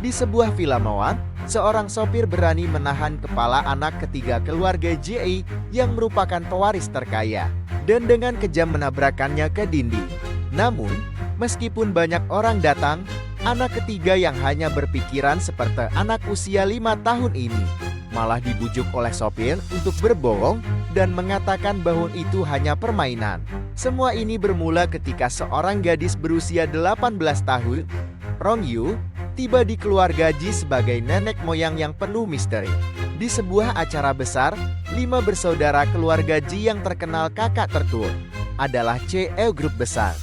Di sebuah filmawan, seorang sopir berani menahan kepala anak ketiga keluarga Ji yang merupakan pewaris terkaya, dan dengan kejam menabrakkannya ke dinding. Namun, meskipun banyak orang datang, anak ketiga yang hanya berpikiran seperti anak usia 5 tahun ini, malah dibujuk oleh sopir untuk berbohong dan mengatakan bahwa itu hanya permainan. Semua ini bermula ketika seorang gadis berusia 18 tahun, Rong Yu, tiba di keluarga Ji sebagai nenek moyang yang penuh misteri. Di sebuah acara besar, 5 bersaudara keluarga Ji yang terkenal kakak tertua adalah CE grup besar.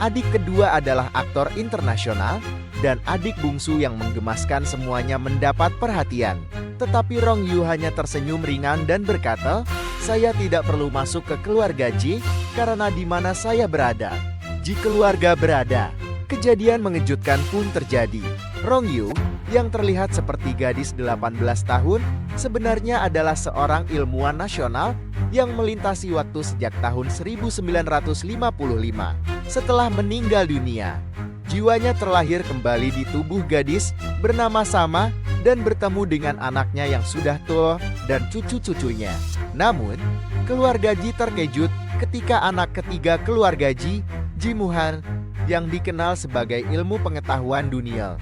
Adik kedua adalah aktor internasional, dan adik bungsu yang menggemaskan semuanya mendapat perhatian. Tetapi Rong Yu hanya tersenyum ringan dan berkata, "Saya tidak perlu masuk ke keluarga Ji, karena di mana saya berada, Ji keluarga berada." Kejadian mengejutkan pun terjadi. Rong Yu, yang terlihat seperti gadis 18 tahun, sebenarnya adalah seorang ilmuwan nasional yang melintasi waktu sejak tahun 1955. Setelah meninggal dunia, jiwanya terlahir kembali di tubuh gadis bernama sama dan bertemu dengan anaknya yang sudah tua dan cucu-cucunya. Namun, keluarga Ji terkejut ketika anak ketiga keluarga Ji, Ji Muhan, yang dikenal sebagai ilmu pengetahuan dunia,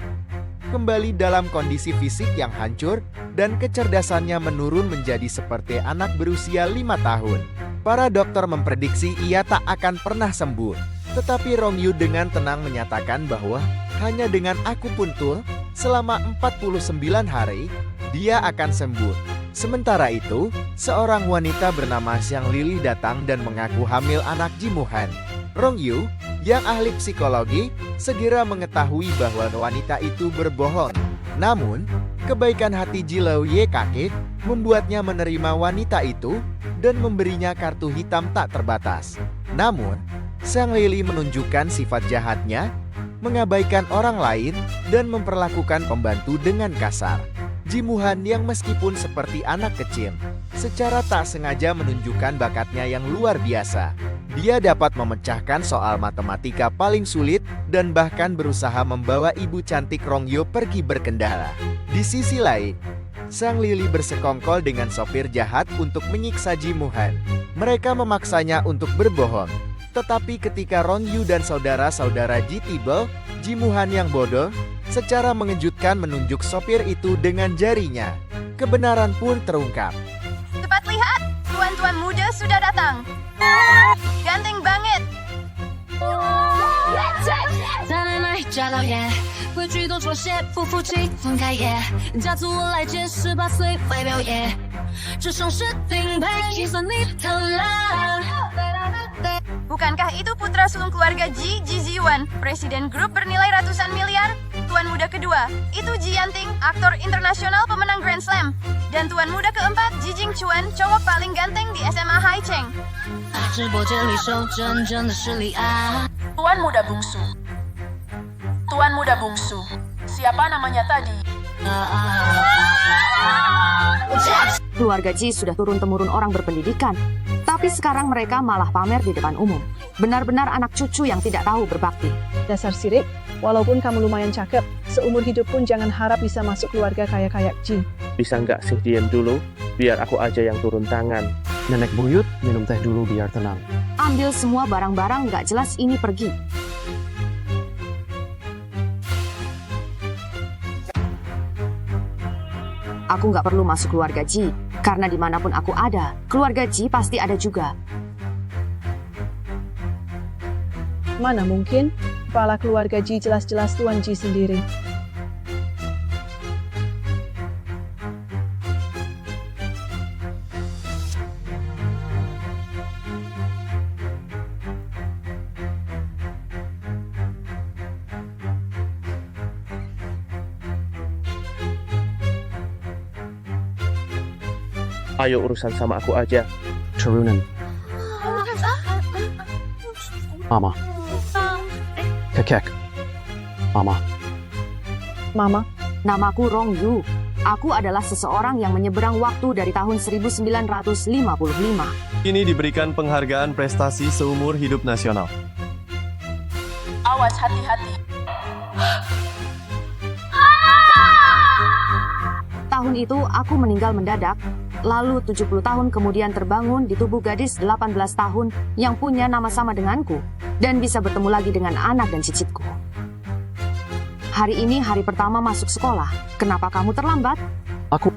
kembali dalam kondisi fisik yang hancur dan kecerdasannya menurun menjadi seperti anak berusia 5 tahun. Para dokter memprediksi ia tak akan pernah sembuh. Tetapi Rong Yu dengan tenang menyatakan bahwa hanya dengan akupuntur selama 49 hari, dia akan sembuh. Sementara itu, seorang wanita bernama Xiang Lili datang dan mengaku hamil anak Ji Muhan. Rong Yu, yang ahli psikologi, segera mengetahui bahwa wanita itu berbohong. Namun, kebaikan hati Ji Leo Ye kaget membuatnya menerima wanita itu dan memberinya kartu hitam tak terbatas. Namun, Sang Lili menunjukkan sifat jahatnya, mengabaikan orang lain, dan memperlakukan pembantu dengan kasar. Ji Muhan yang meskipun seperti anak kecil, secara tak sengaja menunjukkan bakatnya yang luar biasa. Dia dapat memecahkan soal matematika paling sulit dan bahkan berusaha membawa ibu cantik Rong Yu pergi berkendara. Di sisi lain, Sang Lili bersekongkol dengan sopir jahat untuk menyiksa Ji Muhan. Mereka memaksanya untuk berbohong. Tetapi ketika Rong Yu dan saudara-saudara Ji tiba, Ji Muhan yang bodoh secara mengejutkan menunjuk sopir itu dengan jarinya. Kebenaran pun terungkap. Cepat lihat, tuan-tuan muda sudah datang. Ganteng banget. 大奶奶驾到夜，规矩都妥协，夫妇气分开耶。家族我来接，18岁会表演，这双是顶配，计算你的啦。 Bukankah itu putra sulung keluarga Ji, Ji Ziwan, presiden grup bernilai ratusan miliar? Tuan muda kedua, itu Ji Yanting, aktor internasional pemenang Grand Slam. Dan tuan muda keempat, Ji Jingchuan, cowok paling ganteng di SMA Haicheng. 直播间里秀真正的实力啊！ Tuan muda bungsu. Tuan muda bungsu. Siapa namanya tadi? Keluarga Ji sudah turun-temurun orang berpendidikan, tapi sekarang mereka malah pamer di depan umum. Benar-benar anak cucu yang tidak tahu berbakti. Dasar sirik, walaupun kamu lumayan cakep, seumur hidup pun jangan harap bisa masuk keluarga kaya kayak Ji. Bisa nggak sih diam dulu? Biar aku aja yang turun tangan. Nenek buyut, minum teh dulu biar tenang. Ambil semua barang-barang nggak jelas ini pergi. Aku nggak perlu masuk keluarga Ji, karena dimanapun aku ada, keluarga Ji pasti ada juga. Mana mungkin? Kepala keluarga Ji jelas-jelas Tuan Ji sendiri. Ayo urusan sama aku aja. Turunan. Mama. Kekek. Mama. Mama, Namaku Rong Yu. Aku adalah seseorang yang menyeberang waktu dari tahun 1955. Ini diberikan penghargaan prestasi seumur hidup nasional. Awas hati-hati. tahun itu aku meninggal mendadak, lalu 70 tahun kemudian terbangun di tubuh gadis 18 tahun yang punya nama sama denganku, dan bisa bertemu lagi dengan anak dan cicitku. Hari ini hari pertama masuk sekolah. Kenapa kamu terlambat? Aku-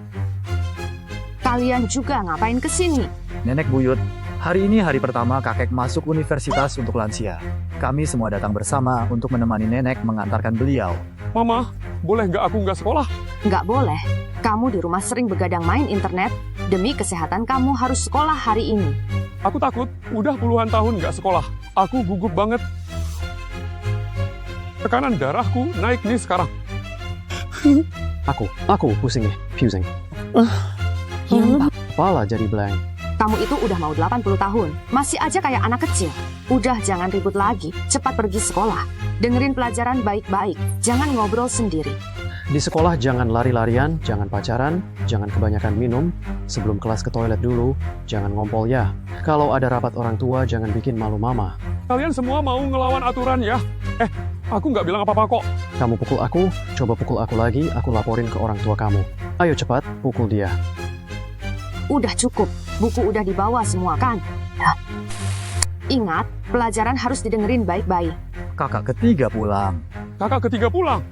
Kalian juga ngapain ke sini? Nenek buyut, hari ini hari pertama kakek masuk universitas untuk lansia. Kami semua datang bersama untuk menemani nenek mengantarkan beliau. Mama, boleh nggak aku nggak sekolah? Nggak boleh. Kamu di rumah sering begadang main internet. Demi kesehatan kamu harus sekolah hari ini. Aku takut, udah puluhan tahun nggak sekolah. Aku gugup banget. Tekanan darahku naik nih sekarang. Aku pusing nih, pusing. Kepala jadi blank. Kamu itu udah mau 80 tahun. Masih aja kayak anak kecil. Udah jangan ribut lagi. Cepat pergi sekolah. Dengerin pelajaran baik-baik. Jangan ngobrol sendiri. Di sekolah jangan lari-larian, jangan pacaran, jangan kebanyakan minum. Sebelum kelas ke toilet dulu, jangan ngompol ya. Kalau ada rapat orang tua, jangan bikin malu mama. Kalian semua mau ngelawan aturan ya? Aku nggak bilang apa-apa kok. Kamu pukul aku, coba pukul aku lagi, aku laporin ke orang tua kamu. Ayo cepat, pukul dia. Udah cukup. Buku udah dibawa semua kan? Ingat, pelajaran harus didengerin baik-baik. Kakak ketiga pulang. Kakak ketiga pulang.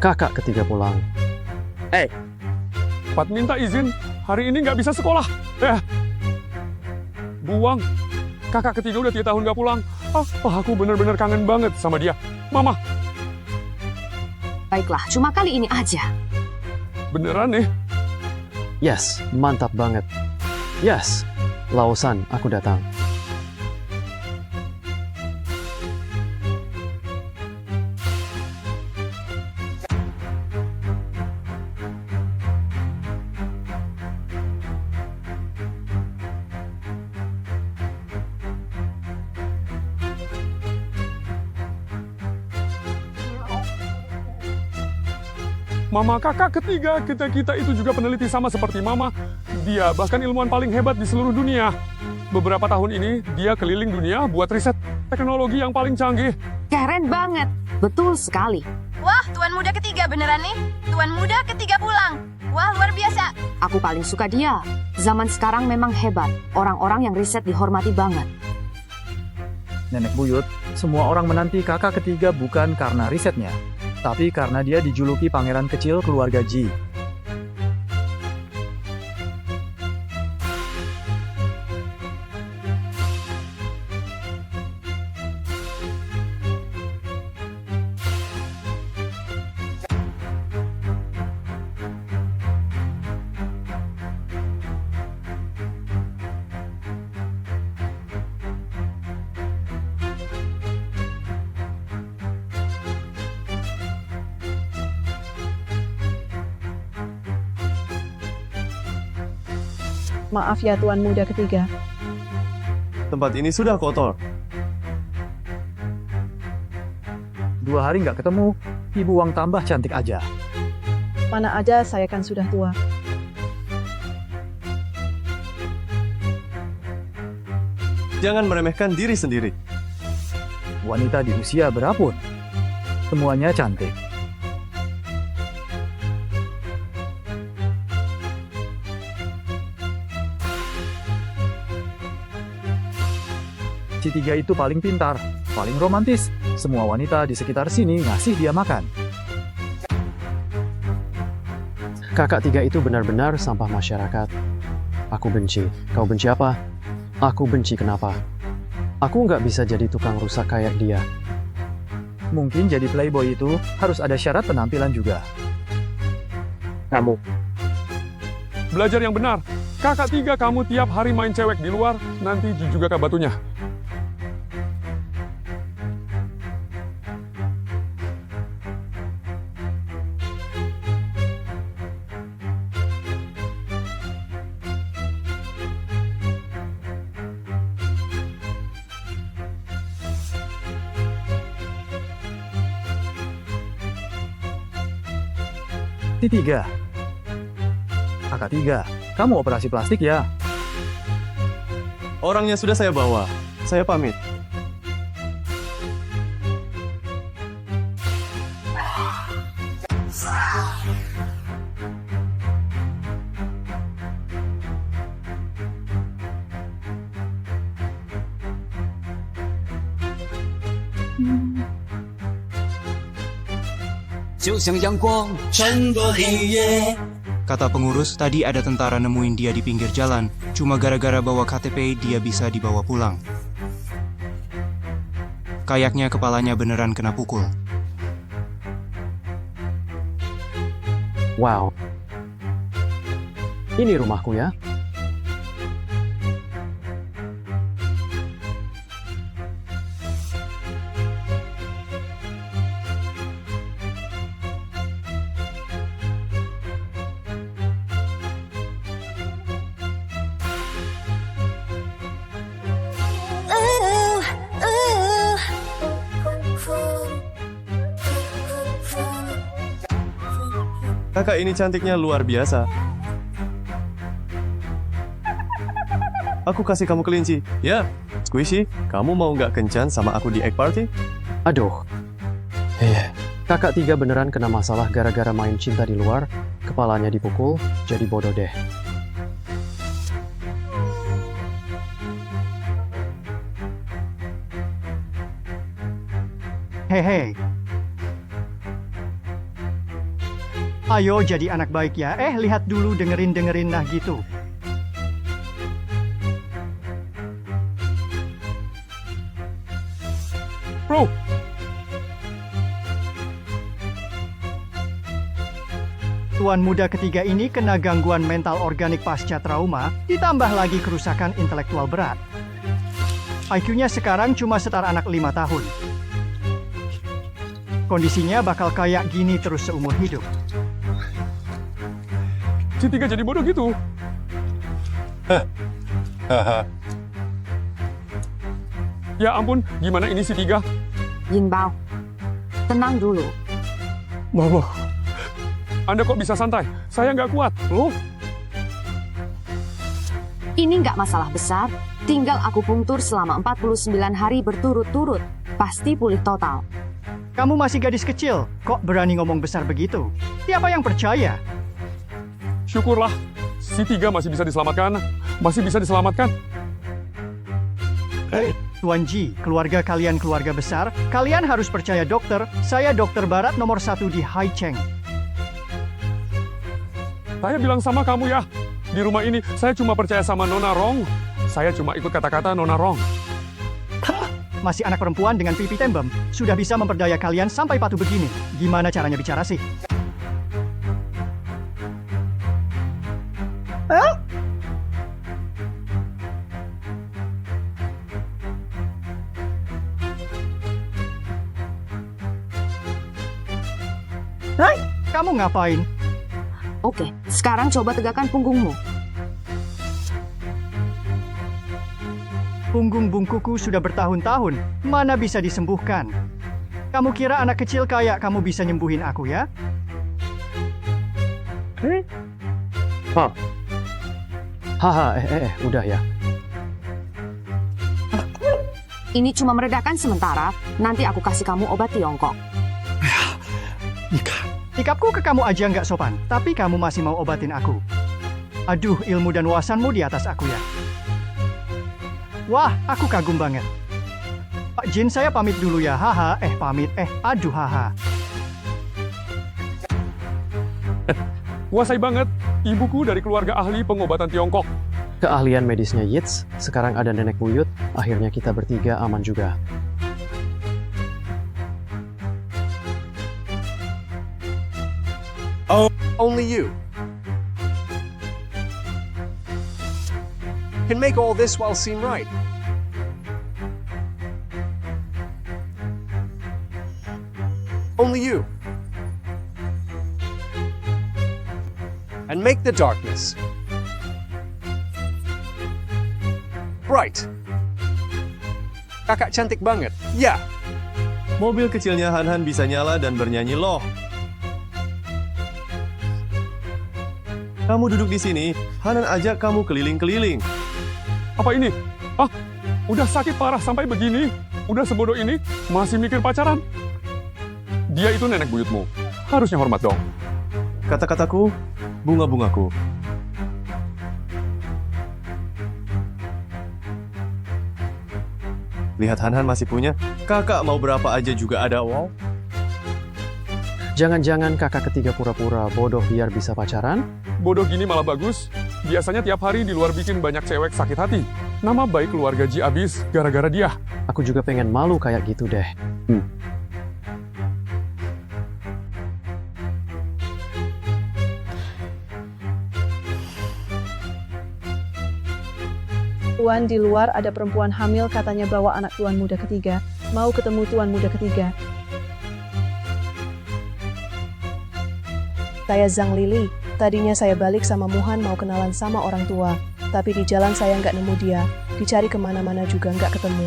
Kakak ketiga pulang. Pat minta izin, hari ini nggak bisa sekolah. Buang. Kakak ketiga udah 3 tahun nggak pulang. Aku bener-bener kangen banget sama dia. Mama, Baiklah, cuma kali ini aja. beneran nih. Yes, mantap banget. Yes, Lausan, aku datang. Mama kakak ketiga, kita itu juga peneliti sama seperti Mama. Dia bahkan ilmuwan paling hebat di seluruh dunia. Beberapa tahun ini, dia keliling dunia buat riset teknologi yang paling canggih. Keren banget. Betul sekali. Wah, tuan muda ketiga beneran nih. Tuan muda ketiga pulang. Wah, luar biasa. Aku paling suka dia. Zaman sekarang memang hebat. Orang-orang yang riset dihormati banget. Nenek buyut, semua orang menanti kakak ketiga bukan karena risetnya, tapi karena dia dijuluki pangeran kecil keluarga Ji. Maaf ya tuan muda ketiga. Tempat ini sudah kotor. 2 hari nggak ketemu, Ibu Wang tambah cantik aja. Mana aja saya kan sudah tua. Jangan meremehkan diri sendiri. Wanita di usia berapun, semuanya cantik. Si tiga itu paling pintar, paling romantis. Semua wanita di sekitar sini ngasih dia makan. Kakak tiga itu benar-benar sampah masyarakat. Aku benci. Kau benci apa? Aku benci kenapa? Aku nggak bisa jadi tukang rusak kayak dia. Mungkin jadi playboy itu harus ada syarat penampilan juga. Kamu. Belajar yang benar. Kakak tiga kamu tiap hari main cewek di luar, nanti juga kak batunya. Tiga. Kakak tiga, kamu operasi plastik ya? Orangnya sudah saya bawa. Saya pamit. Kata pengurus, tadi ada tentara nemuin dia di pinggir jalan. Cuma gara-gara bawa KTP, dia bisa dibawa pulang. Kayaknya kepalanya beneran kena pukul. Wow. Ini rumahku ya. Kakak ini cantiknya luar biasa. Aku kasih kamu kelinci. Ya, Squishy, kamu mau nggak kencan sama aku di egg party? Aduh. Kakak 3 beneran kena masalah gara-gara main cinta di luar, kepalanya dipukul, jadi bodoh deh. Hehe. Ayo jadi anak baik ya. Lihat dulu, dengerin nah gitu. Bro, Tuan muda ketiga ini kena gangguan mental organik pasca trauma, ditambah lagi kerusakan intelektual berat. IQ-nya sekarang cuma setara anak 5 tahun. Kondisinya bakal kayak gini terus seumur hidup. si Tiga jadi bodoh gitu. Ya ampun, gimana ini si Tiga? Yinbao, tenang dulu. Mama, Anda kok bisa santai? Saya nggak kuat. Loh, Ini nggak masalah besar, tinggal aku punktur selama 49 hari berturut-turut. Pasti pulih total. Kamu masih gadis kecil, kok berani ngomong besar begitu? Siapa yang percaya? syukurlah. Si Tiga masih bisa diselamatkan. Masih bisa diselamatkan. Tuan Ji, keluarga kalian keluarga besar, kalian harus percaya dokter. Saya dokter barat nomor 1 di Haicheng. Saya bilang sama kamu ya. Di rumah ini, saya cuma percaya sama Nona Rong. Saya cuma ikut kata-kata Nona Rong. Masih anak perempuan dengan pipi tembem, sudah bisa memperdaya kalian sampai patuh begini. Gimana caranya bicara sih? Hai, kamu ngapain? Oke, sekarang coba tegakkan punggungmu. Punggung bungkuku sudah bertahun-tahun, mana bisa disembuhkan? Kamu kira anak kecil kayak kamu bisa nyembuhin aku ya? Haha, udah ya. Ini cuma meredakan sementara, nanti aku kasih kamu obat Tiongkok. Sikapku ke kamu aja nggak sopan, tapi kamu masih mau obatin aku. Aduh, ilmu dan wawasanmu di atas aku ya. Wah, aku kagum banget. Pak Jin, saya pamit dulu ya, haha. Aduh, haha. Kuasai banget. Ibuku dari keluarga ahli pengobatan Tiongkok. Keahlian medisnya Yits, sekarang ada nenek buyut, akhirnya kita bertiga aman juga. Oh, only you can make all this while seem right. Only you. And make the darkness bright. Kakak cantik banget. Ya. Mobil kecilnya Han bisa nyala dan bernyanyi loh. Kamu duduk di sini, Hanan ajak kamu keliling-keliling. Apa ini? Ah, udah sakit parah sampai begini. Udah sebodoh ini, masih mikir pacaran. Dia itu nenek buyutmu. Harusnya hormat dong. Kata-kataku, bunga-bungaku. Lihat Han masih punya. Kakak mau berapa aja juga ada, wow. Jangan-jangan kakak ketiga pura-pura bodoh biar bisa pacaran? Bodoh gini malah bagus. Biasanya tiap hari di luar bikin banyak cewek sakit hati. Nama baik keluarga Ji abis gara-gara dia. Aku juga pengen malu kayak gitu deh. Tuan, di luar ada perempuan hamil katanya bawa anak tuan muda ketiga. Mau ketemu tuan muda ketiga. Saya Zhang Lili. Tadinya saya balik sama Muhan mau kenalan sama orang tua. Tapi di jalan saya nggak nemu dia. Dicari kemana-mana juga nggak ketemu.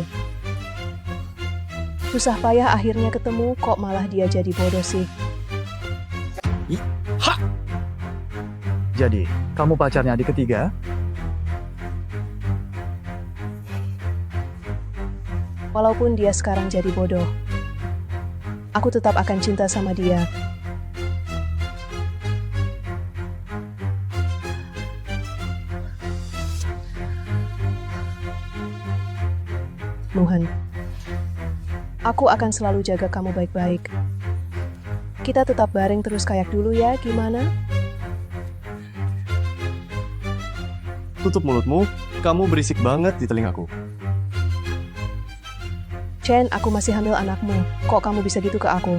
Susah payah akhirnya ketemu, kok malah dia jadi bodoh sih. Jadi, kamu pacarnya adik ketiga? Walaupun dia sekarang jadi bodoh, aku tetap akan cinta sama dia. Muhan, aku akan selalu jaga kamu baik-baik. Kita tetap bareng terus kayak dulu ya, gimana? Tutup mulutmu, kamu berisik banget di telingaku. Chen, aku masih hamil anakmu. Kok kamu bisa gitu ke aku?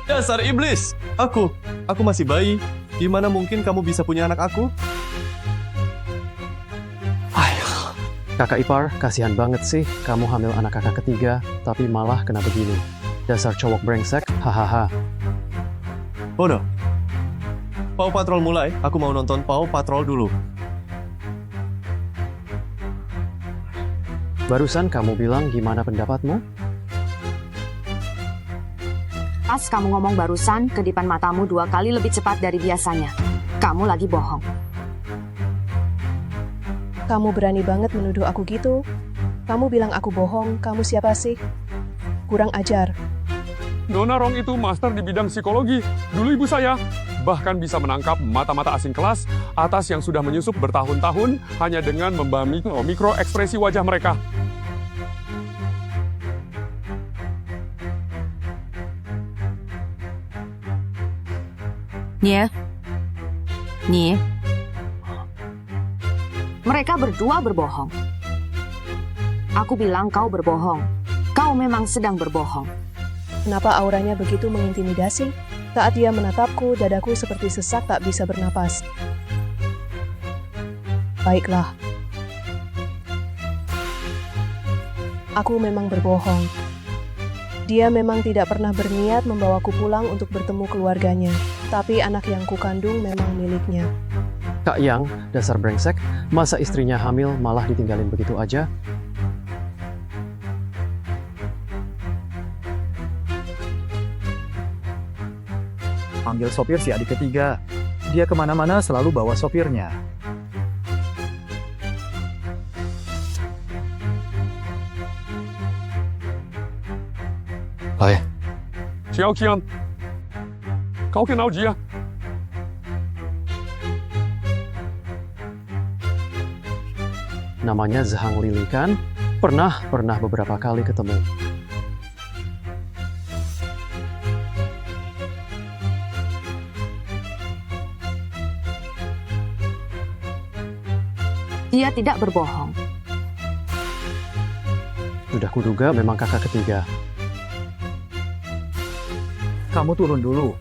Dasar iblis! Aku masih bayi. Gimana mungkin kamu bisa punya anak aku? Kakak ipar, kasihan banget sih kamu hamil anak kakak ketiga, tapi malah kena begini. Dasar cowok brengsek, hahaha. Bodoh. Paw Patrol mulai, aku mau nonton Paw Patrol dulu. Barusan kamu bilang gimana pendapatmu? Pas kamu ngomong barusan, kedipan matamu 2 kali lebih cepat dari biasanya. Kamu lagi bohong. Kamu berani banget menuduh aku gitu? Kamu bilang aku bohong, kamu siapa sih? Kurang ajar. Nona Rong itu master di bidang psikologi. Dulu ibu saya bahkan bisa menangkap mata-mata asing kelas atas yang sudah menyusup bertahun-tahun hanya dengan memahami mikro ekspresi wajah mereka. Nih. Mereka berdua berbohong. Aku bilang kau berbohong. Kau memang sedang berbohong. Kenapa auranya begitu mengintimidasi? Saat dia menatapku, dadaku seperti sesak tak bisa bernapas. Baiklah. Aku memang berbohong. Dia memang tidak pernah berniat membawaku pulang untuk bertemu keluarganya. Tapi anak yang kukandung memang miliknya. Kak Yang, dasar brengsek, masa istrinya hamil malah ditinggalin begitu aja? Panggil sopir si adik ketiga. Dia kemana-mana selalu bawa sopirnya. Hai. Xiao Qian, kau kenal dia? Namanya Zhang Lili kan? Pernah beberapa kali ketemu. Dia tidak berbohong. Sudah kuduga memang kakak ketiga. Kamu turun dulu.